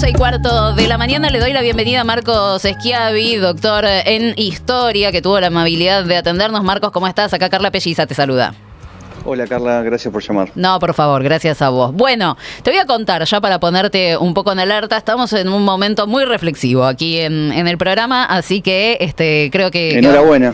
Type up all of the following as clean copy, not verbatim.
11:15 de la mañana. Le doy la bienvenida a Marcos Schiavi, doctor en Historia, que tuvo la amabilidad de atendernos. Marcos, ¿cómo estás? Acá Carla Pelliza te saluda. Hola Carla, gracias por llamar. No, por favor, gracias a vos. Bueno, te voy a contar ya para ponerte un poco en alerta. Estamos en un momento muy reflexivo aquí en el programa, así que creo que... Enhorabuena.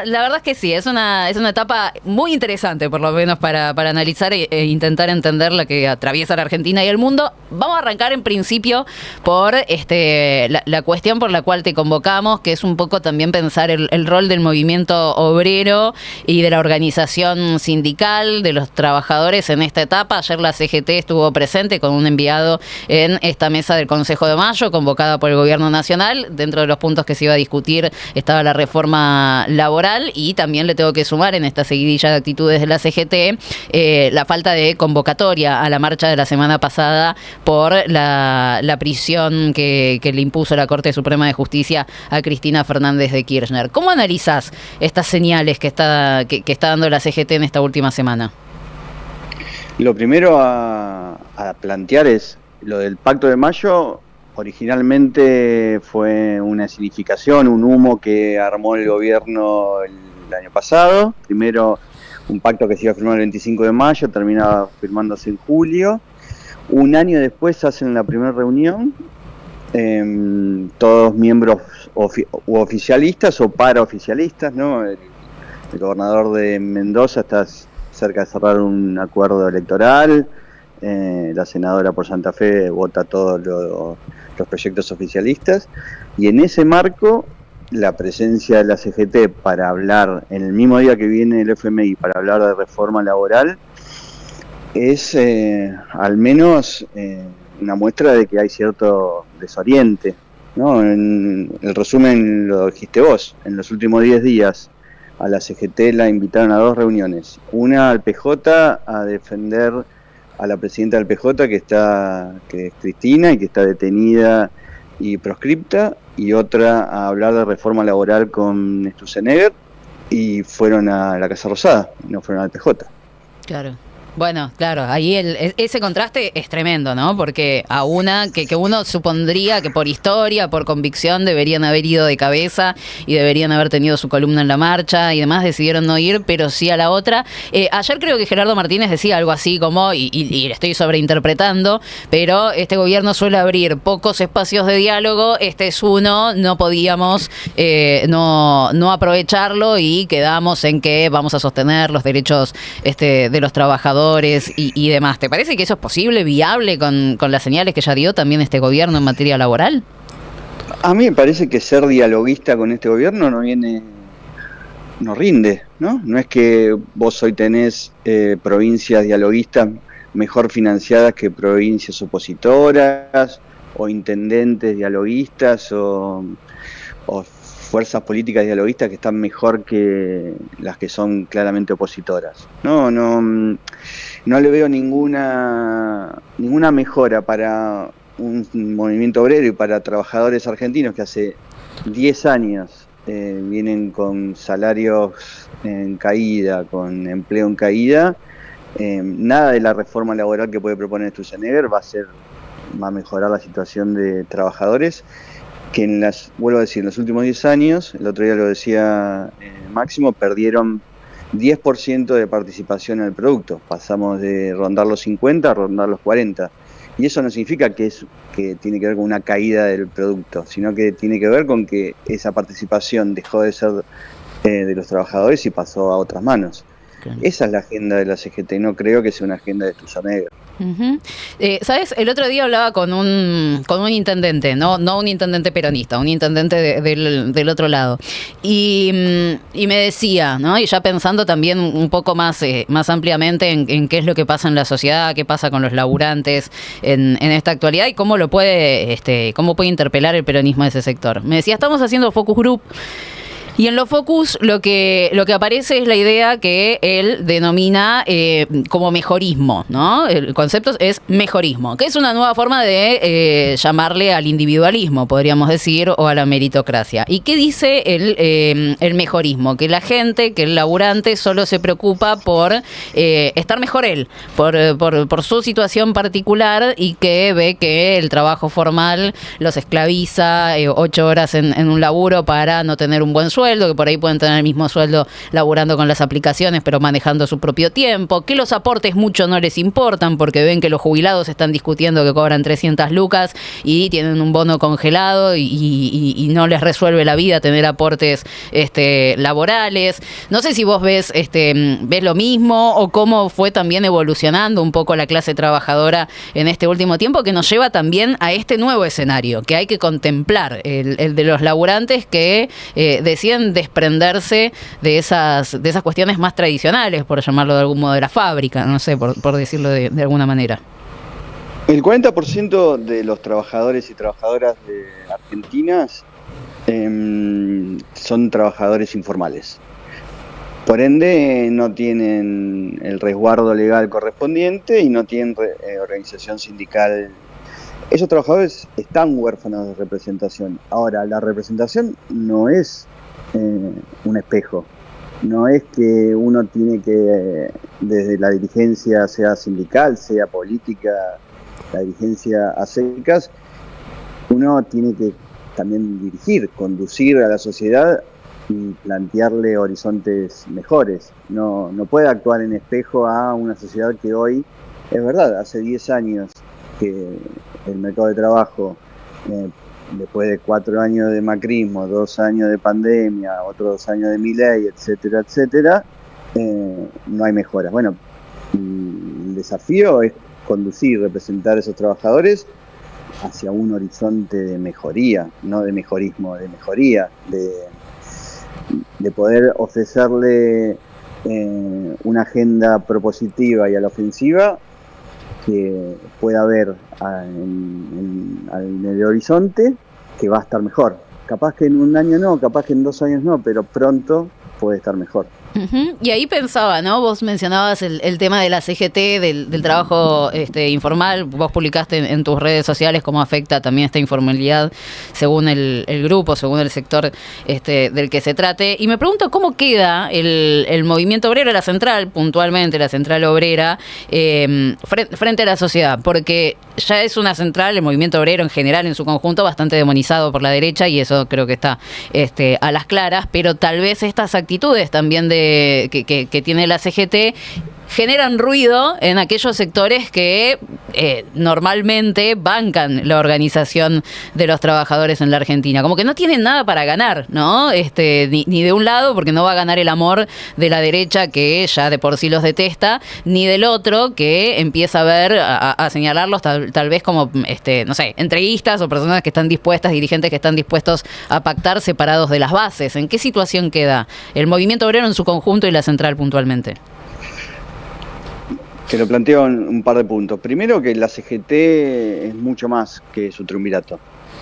La verdad es que sí, es una etapa muy interesante, por lo menos para analizar e intentar entender la que atraviesa la Argentina y el mundo. Vamos a arrancar en principio por la cuestión por la cual te convocamos, que es un poco también pensar el rol del movimiento obrero y de la organización sindical de los trabajadores en esta etapa. Ayer la CGT estuvo presente con un enviado en esta mesa del Consejo de Mayo, convocada por el Gobierno Nacional. Dentro de los puntos que se iba a discutir estaba la reforma laboral, y también le tengo que sumar en esta seguidilla de actitudes de la CGT la falta de convocatoria a la marcha de la semana pasada por la prisión que le impuso la Corte Suprema de Justicia a Cristina Fernández de Kirchner. ¿Cómo analizás estas señales que está dando la CGT en esta última semana? Lo primero a plantear es lo del Pacto de Mayo. Originalmente fue una escenificación, un humo que armó el gobierno el año pasado. Primero un pacto que se iba a firmar el 25 de mayo, terminaba firmándose en julio. Un año después hacen la primera reunión, todos miembros oficialistas o paraoficialistas, ¿no? El gobernador de Mendoza está cerca de cerrar un acuerdo electoral, la senadora por Santa Fe vota todos los proyectos oficialistas, y en ese marco la presencia de la CGT para hablar, en el mismo día que viene el FMI, para hablar de reforma laboral, es al menos una muestra de que hay cierto desoriente, ¿no? En el resumen lo dijiste vos, en los últimos 10 días a la CGT la invitaron a 2 reuniones. Una al PJ a defender a la presidenta del PJ, que es Cristina, y que está detenida y proscripta, y otra a hablar de reforma laboral con Sturzenegger, y fueron a la Casa Rosada, no fueron al PJ. Claro. Bueno, claro, ahí ese contraste es tremendo, ¿no? Porque a una que uno supondría que por historia, por convicción, deberían haber ido de cabeza y deberían haber tenido su columna en la marcha y demás, decidieron no ir, pero sí a la otra. Ayer creo que Gerardo Martínez decía algo así como, y le estoy sobreinterpretando, pero este gobierno suele abrir pocos espacios de diálogo, este es uno, no podíamos no aprovecharlo, y quedamos en que vamos a sostener los derechos de los trabajadores y demás. ¿Te parece que eso es posible, viable, con las señales que ya dio también este gobierno en materia laboral? A mí me parece que ser dialoguista con este gobierno no rinde, ¿no? No es que vos hoy tenés provincias dialoguistas mejor financiadas que provincias opositoras, o intendentes dialoguistas, o fuerzas políticas dialoguistas que están mejor que las que son claramente opositoras. No le veo ninguna mejora para un movimiento obrero y para trabajadores argentinos que hace 10 años vienen con salarios en caída, con empleo en caída. Nada de la reforma laboral que puede proponer Sturzenegger va a mejorar la situación de trabajadores, que vuelvo a decir, en los últimos 10 años, el otro día lo decía Máximo, perdieron 10% de participación en el producto. Pasamos de rondar los 50 a rondar los 40. Y eso no significa que tiene que ver con una caída del producto, sino que tiene que ver con que esa participación dejó de ser de los trabajadores y pasó a otras manos. Claro. Esa es la agenda de la CGT, no creo que sea una agenda de Sturzenegger. Uh-huh. ¿Sabes? El otro día hablaba con un intendente, no un intendente peronista, un intendente del otro lado, y me decía, ¿no? Y ya pensando también un poco más ampliamente en qué es lo que pasa en la sociedad, qué pasa con los laburantes en esta actualidad, y cómo puede interpelar el peronismo a ese sector. Me decía, estamos haciendo focus group Y en los focus lo que aparece es la idea que él denomina como mejorismo, ¿no? El concepto es mejorismo, que es una nueva forma de llamarle al individualismo, podríamos decir, o a la meritocracia. ¿Y qué dice el mejorismo? Que la gente, que el laburante solo se preocupa por estar mejor él, por su situación particular, y que ve que el trabajo formal los esclaviza 8 horas en un laburo para no tener un buen sueldo, que por ahí pueden tener el mismo sueldo laburando con las aplicaciones pero manejando su propio tiempo, que los aportes mucho no les importan porque ven que los jubilados están discutiendo que cobran 300 lucas y tienen un bono congelado y no les resuelve la vida tener aportes laborales. No sé si vos ves lo mismo, o cómo fue también evolucionando un poco la clase trabajadora en este último tiempo, que nos lleva también a este nuevo escenario que hay que contemplar, el de los laburantes que deciden desprenderse de esas cuestiones más tradicionales, por llamarlo de algún modo, de la fábrica, no sé, por decirlo de alguna manera. El 40% de los trabajadores y trabajadoras de Argentinas son trabajadores informales. Por ende, no tienen el resguardo legal correspondiente y no tienen organización sindical. Esos trabajadores están huérfanos de representación. Ahora, la representación no es un espejo. No es que uno tiene que, desde la dirigencia, sea sindical, sea política, la dirigencia a secas, uno tiene que también dirigir, conducir a la sociedad y plantearle horizontes mejores. No puede actuar en espejo a una sociedad que hoy, es verdad, hace 10 años que el mercado de trabajo, después de 4 años de macrismo, 2 años de pandemia, otros 2 años de Milei, etcétera, etcétera, no hay mejoras. Bueno, el desafío es conducir, representar a esos trabajadores hacia un horizonte de mejoría, no de mejorismo, de mejoría, de poder ofrecerle una agenda propositiva y a la ofensiva que pueda ver en el horizonte que va a estar mejor. Capaz que en un año no, capaz que en 2 años no, pero pronto puede estar mejor. Uh-huh. Y ahí pensaba, ¿no? Vos mencionabas el tema de la CGT, del trabajo informal. Vos publicaste en tus redes sociales cómo afecta también esta informalidad según el grupo, según el sector del que se trate. Y me pregunto cómo queda el movimiento obrero, la central, puntualmente la central obrera, frente a la sociedad. Porque ya es una central, el movimiento obrero en general, en su conjunto, bastante demonizado por la derecha, y eso creo que está a las claras. Pero tal vez estas actitudes también que tiene la CGT generan ruido en aquellos sectores que normalmente bancan la organización de los trabajadores en la Argentina. Como que no tienen nada para ganar, ¿no? Ni de un lado, porque no va a ganar el amor de la derecha, que ya de por sí los detesta, ni del otro, que empieza a ver, a señalarlos tal vez como, no sé, entreguistas o personas que están dispuestas, dirigentes que están dispuestos a pactar separados de las bases. ¿En qué situación queda el movimiento obrero en su conjunto y la central puntualmente? Te lo planteo en un par de puntos. Primero, que la CGT es mucho más que su triunvirato.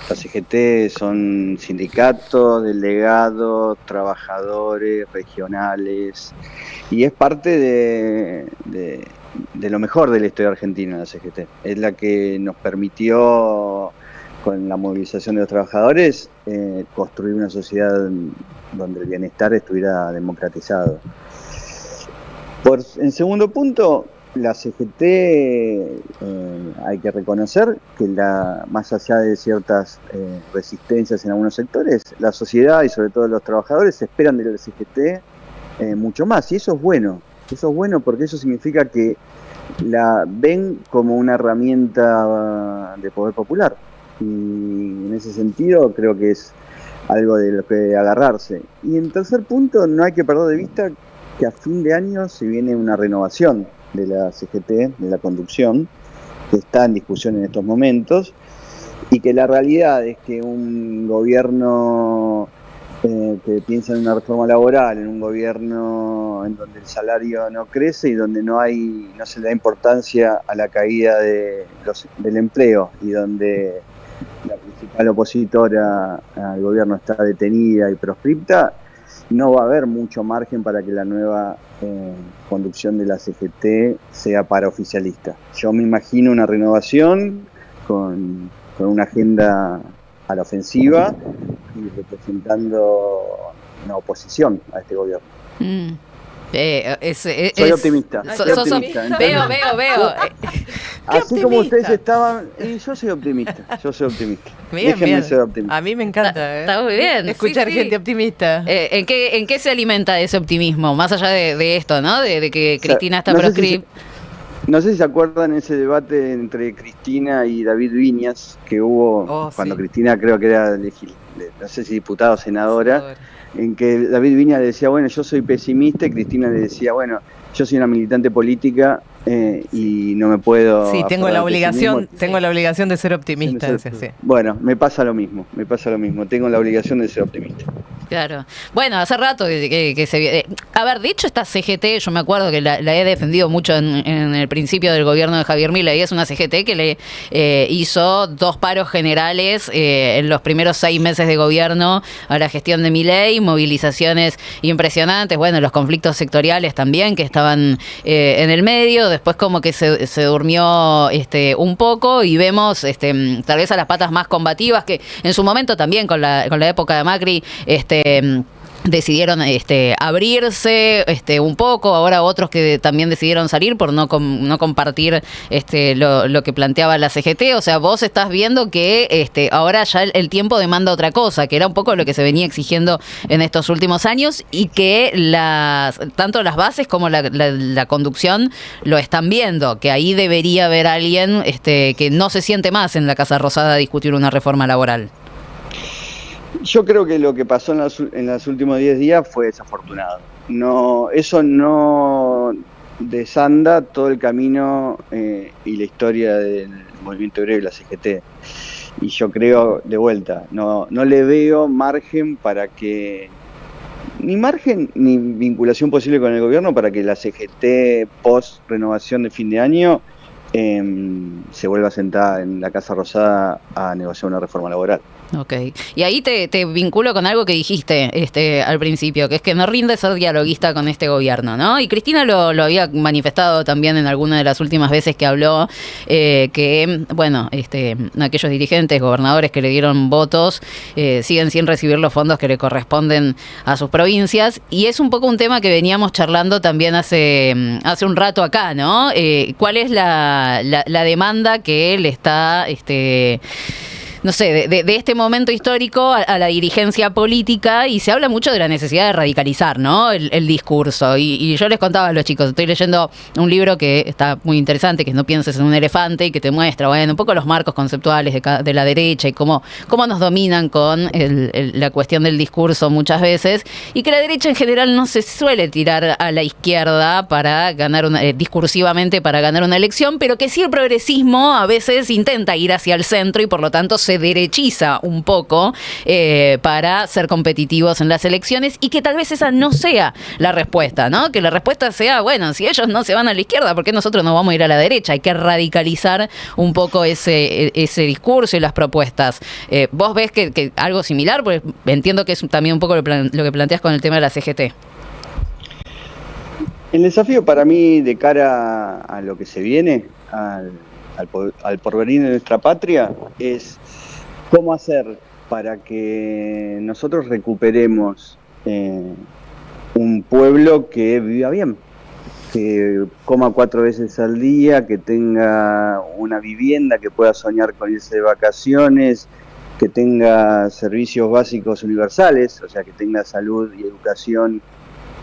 La CGT son sindicatos, delegados, trabajadores, regionales, y es parte de lo mejor de la historia argentina, la CGT. Es la que nos permitió, con la movilización de los trabajadores, construir una sociedad donde el bienestar estuviera democratizado. En segundo punto, la CGT, hay que reconocer que más allá de ciertas resistencias en algunos sectores, la sociedad y sobre todo los trabajadores esperan de la CGT mucho más, y eso es bueno. Eso es bueno porque eso significa que la ven como una herramienta de poder popular, y en ese sentido creo que es algo de lo que agarrarse. Y en tercer punto, no hay que perder de vista que a fin de año se viene una renovación de la CGT, de la conducción, que está en discusión en estos momentos, y que la realidad es que un gobierno que piensa en una reforma laboral, en un gobierno en donde el salario no crece y donde no se le da importancia a la caída del empleo, y donde la principal opositora al gobierno está detenida y proscripta, no va a haber mucho margen para que la nueva conducción de la CGT sea paraoficialista. Yo me imagino una renovación con una agenda a la ofensiva y representando una oposición a este gobierno. Soy optimista. Veo. Así como ustedes estaban, yo soy optimista. Bien, bien. Ser optimista. A mí me encanta. Está muy bien. Escuchar gente optimista. ¿En qué se alimenta ese optimismo? Más allá de esto, ¿no? De que Cristina está proscripta. No sé si se acuerdan ese debate entre Cristina y David Viñas que hubo cuando Cristina creo que era no sé si diputada o senadora, en que David Viñas le decía, bueno, yo soy pesimista, y Cristina le decía, bueno, yo soy una militante política y no me puedo... Sí, tengo la obligación de ser optimista. Sí. Bueno, me pasa lo mismo, tengo la obligación de ser optimista. Claro. Bueno, hace rato que se... a ver, de hecho esta CGT, yo me acuerdo que la he defendido mucho en el principio del gobierno de Javier Milei, es una CGT que le hizo 2 paros generales en los primeros 6 meses de gobierno a la gestión de Milei, movilizaciones impresionantes, bueno, los conflictos sectoriales también que estaban en el medio, después como que se durmió un poco y vemos tal vez a las patas más combativas que en su momento también con la época de Macri decidieron abrirse un poco, ahora otros que también decidieron salir por no compartir lo que planteaba la CGT. O sea, vos estás viendo que ahora ya el tiempo demanda otra cosa, que era un poco lo que se venía exigiendo en estos últimos años y que tanto las bases como la conducción lo están viendo, que ahí debería haber alguien que no se siente más en la Casa Rosada a discutir una reforma laboral. Yo creo que lo que pasó en los últimos 10 días fue desafortunado. Eso no desanda todo el camino y la historia del movimiento obrero y la CGT. Y yo creo, de vuelta, no le veo margen para que... Ni margen ni vinculación posible con el gobierno para que la CGT post renovación de fin de año se vuelva sentada en la Casa Rosada a negociar una reforma laboral. Ok, y ahí te vinculo con algo que dijiste al principio, que es que no rinde ser dialoguista con este gobierno, ¿no? Y Cristina lo había manifestado también en alguna de las últimas veces que habló, que, bueno, aquellos dirigentes, gobernadores que le dieron votos, siguen sin recibir los fondos que le corresponden a sus provincias, y es un poco un tema que veníamos charlando también hace un rato acá, ¿no? ¿Cuál es la demanda que le está... no sé, de este momento histórico a la dirigencia política, y se habla mucho de la necesidad de radicalizar, ¿no? El discurso. Y yo les contaba a los chicos, estoy leyendo un libro que está muy interesante, que es No pienses en un elefante, y que te muestra, bueno, un poco los marcos conceptuales de la derecha y cómo nos dominan con la cuestión del discurso muchas veces, y que la derecha en general no se suele tirar a la izquierda para ganar discursivamente para ganar una elección, pero que sí el progresismo a veces intenta ir hacia el centro y por lo tanto se derechiza un poco para ser competitivos en las elecciones, y que tal vez esa no sea la respuesta, ¿no? Que la respuesta sea, bueno, si ellos no se van a la izquierda, ¿por qué nosotros nos vamos a ir a la derecha? Hay que radicalizar un poco ese discurso y las propuestas. ¿Vos ves que algo similar? Porque entiendo que es también un poco lo que planteas con el tema de la CGT. El desafío para mí de cara a lo que se viene, al porvenir de nuestra patria, es cómo hacer para que nosotros recuperemos un pueblo que viva bien, que coma 4 veces al día, que tenga una vivienda, que pueda soñar con irse de vacaciones, que tenga servicios básicos universales, o sea, que tenga salud y educación,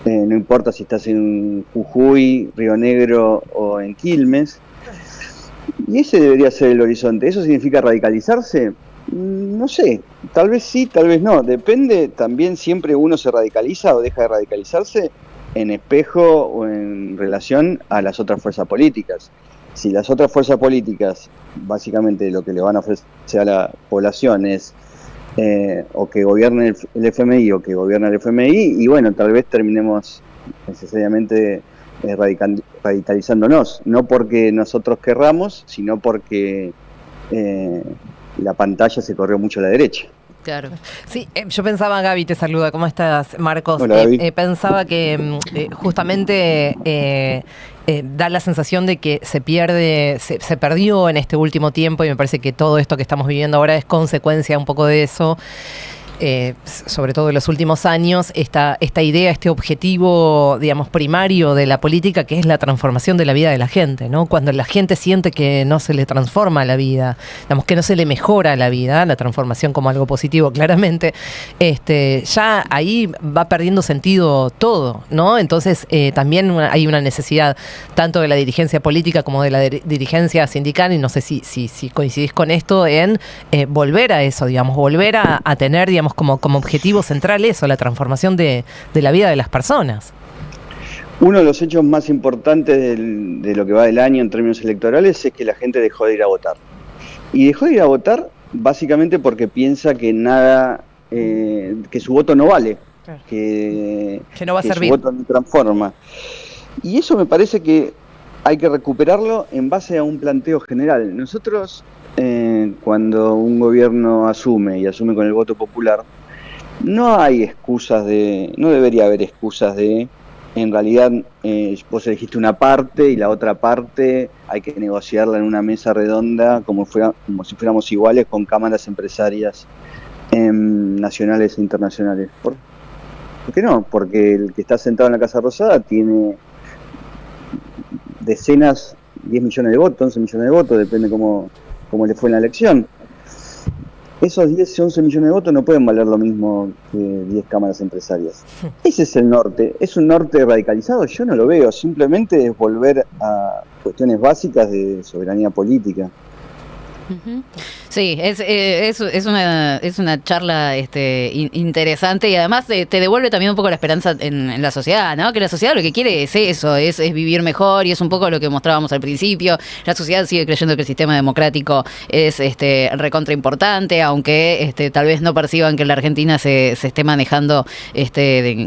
no importa si estás en Jujuy, Río Negro o en Quilmes. Y ese debería ser el horizonte. ¿Eso significa radicalizarse? No sé, tal vez sí, tal vez no. Depende, también siempre uno se radicaliza o deja de radicalizarse en espejo o en relación a las otras fuerzas políticas. Si las otras fuerzas políticas, básicamente lo que le van a ofrecer a la población es o que gobierne el FMI o que gobierna el FMI, y bueno, tal vez terminemos necesariamente radicalizándonos, no porque nosotros querramos, sino porque la pantalla se corrió mucho a la derecha. Claro. Sí, yo pensaba, Gaby te saluda, ¿cómo estás, Marcos? Hola, Gaby. Pensaba que justamente da la sensación de que se perdió en este último tiempo, y me parece que todo esto que estamos viviendo ahora es consecuencia un poco de eso. Sobre todo en los últimos años, esta idea, este objetivo, digamos, primario de la política, que es la transformación de la vida de la gente, ¿no? Cuando la gente siente que no se le transforma la vida, digamos, que no se le mejora la vida, la transformación como algo positivo, claramente, ya ahí va perdiendo sentido todo, ¿no? Entonces, también hay una necesidad tanto de la dirigencia política como de la dirigencia sindical, y no sé si coincidís con esto, en volver a eso, digamos, volver a tener, digamos, como objetivo central eso, la transformación de la vida de las personas. Uno de los hechos más importantes de lo que va del año en términos electorales es que la gente dejó de ir a votar. Y dejó de ir a votar básicamente porque piensa que nada, que su voto no vale, claro, que no va a servir, su voto no transforma. Y eso me parece que hay que recuperarlo en base a un planteo general. Nosotros, cuando un gobierno asume con el voto popular, no hay excusas no debería haber excusas en realidad, vos elegiste una parte y la otra parte hay que negociarla en una mesa redonda como si fuéramos iguales con cámaras empresarias nacionales e internacionales. ¿Por qué no? Porque el que está sentado en la Casa Rosada tiene decenas, 10 millones de votos, 11 millones de votos, depende cómo le fue en la elección. Esos 10, 11 millones de votos no pueden valer lo mismo que 10 cámaras empresarias. Ese es el norte. ¿Es un norte radicalizado? Yo no lo veo. Simplemente es volver a cuestiones básicas de soberanía política. Sí, es una charla interesante, y además te devuelve también un poco la esperanza en la sociedad, ¿no? Que la sociedad lo que quiere es eso, es vivir mejor, y es un poco lo que mostrábamos al principio. La sociedad sigue creyendo que el sistema democrático es recontra importante, aunque tal vez no perciban que la Argentina se esté manejando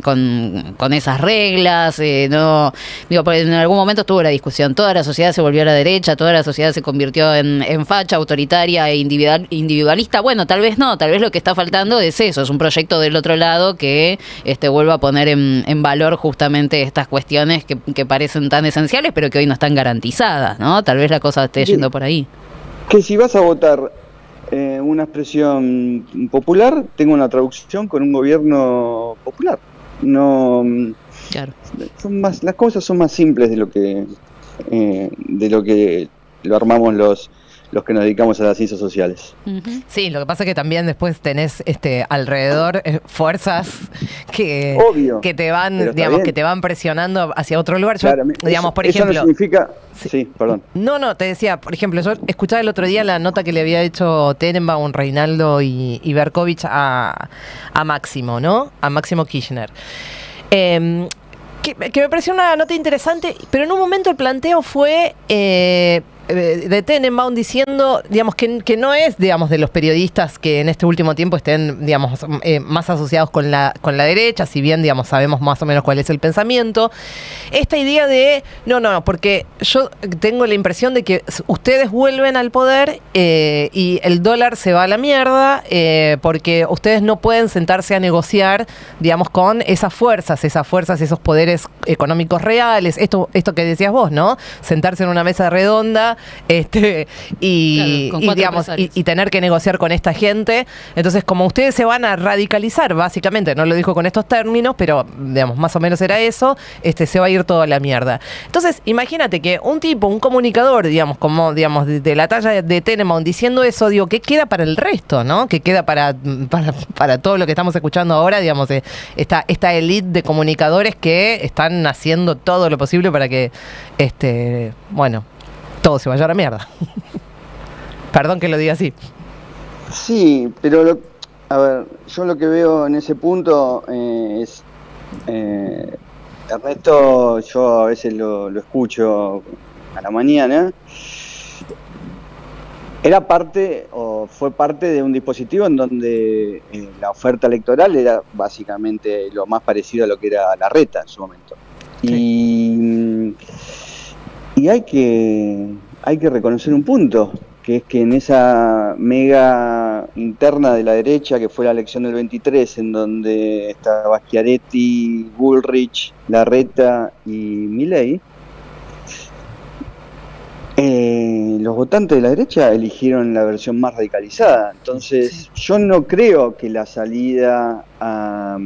con esas reglas. No digo, porque en algún momento estuvo la discusión, toda la sociedad se volvió a la derecha, toda la sociedad se convirtió en facha, autoritaria e individualista. Bueno, tal vez no, tal vez lo que está faltando es eso, es un proyecto del otro lado que vuelva a poner en valor justamente estas cuestiones que parecen tan esenciales, pero que hoy no están garantizadas, ¿no? Tal vez la cosa esté yendo por ahí. Que si vas a votar una expresión popular, tengo una traducción con un gobierno popular. No, claro. Las cosas son más simples de lo que lo armamos los que nos dedicamos a las ciencias sociales. Sí, lo que pasa es que también después tenés alrededor fuerzas que te van, digamos, que te van presionando hacia otro lugar. Yo, digamos, por ejemplo, eso no significa... Sí, perdón. No, te decía, por ejemplo, yo escuchaba el otro día la nota que le había hecho Tenenbaum, Reinaldo y Berkovich a Máximo, ¿no? A Máximo Kirchner. Que me pareció una nota interesante, pero en un momento el planteo fue de Tenenbaum diciendo, digamos, que no es, digamos, de los periodistas que en este último tiempo estén, digamos, más asociados con la derecha, si bien, digamos, sabemos más o menos cuál es el pensamiento. Esta idea de, no, porque yo tengo la impresión de que ustedes vuelven al poder y el dólar se va a la mierda, porque ustedes no pueden sentarse a negociar, digamos, con esas fuerzas, esos poderes económicos reales, esto que decías vos, ¿no? Sentarse en una mesa redonda y tener que negociar con esta gente. Entonces, como ustedes se van a radicalizar, básicamente, no lo dijo con estos términos, pero digamos, más o menos era eso, se va a ir toda la mierda. Entonces, imagínate que un comunicador, digamos, como digamos, de la talla de Tenenbaum diciendo eso, digo, ¿qué queda para el resto, no? ¿Qué queda para todo lo que estamos escuchando ahora, digamos, esta élite de comunicadores que están haciendo todo lo posible para que todo se vaya a la mierda? Perdón que lo diga así. Sí, pero a ver, yo lo que veo en ese punto es Ernesto, yo a veces lo escucho a la mañana. Fue parte de un dispositivo en donde la oferta electoral era básicamente lo más parecido a lo que era Larreta en su momento. Sí. Y hay que reconocer un punto, que es que en esa mega interna de la derecha, que fue la elección del 23, en donde estaba Schiaretti, Bullrich, Larreta y Milei, los votantes de la derecha eligieron la versión más radicalizada. Entonces, yo no creo que la salida a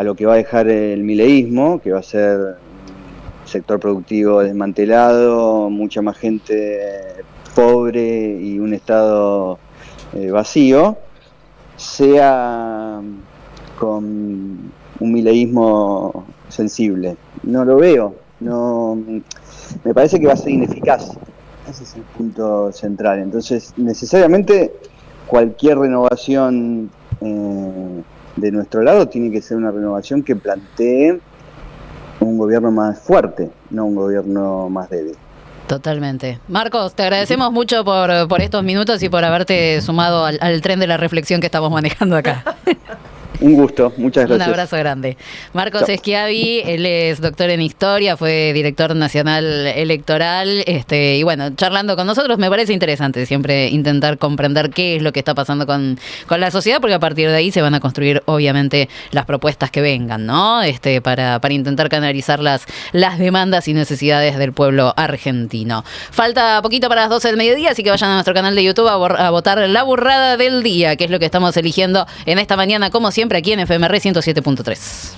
lo que va a dejar el mileísmo, que va a ser un sector productivo desmantelado, mucha más gente pobre y un Estado vacío, sea con un mileísmo sensible. No lo veo. No, me parece que va a ser ineficaz. Ese es el punto central. Entonces, necesariamente, cualquier renovación de nuestro lado tiene que ser una renovación que plantee un gobierno más fuerte, no un gobierno más débil. Totalmente. Marcos, te agradecemos mucho por estos minutos y por haberte sumado al tren de la reflexión que estamos manejando acá. Un gusto, muchas gracias. Un abrazo grande. Marcos Schiavi, él es doctor en historia, fue director nacional electoral, y bueno, charlando con nosotros me parece interesante siempre intentar comprender qué es lo que está pasando con la sociedad, porque a partir de ahí se van a construir obviamente las propuestas que vengan, ¿no? Para intentar canalizar las demandas y necesidades del pueblo argentino. Falta poquito para las 12 del mediodía, así que vayan a nuestro canal de YouTube a votar la burrada del día, que es lo que estamos eligiendo en esta mañana, como siempre, aquí en FMR 107.3.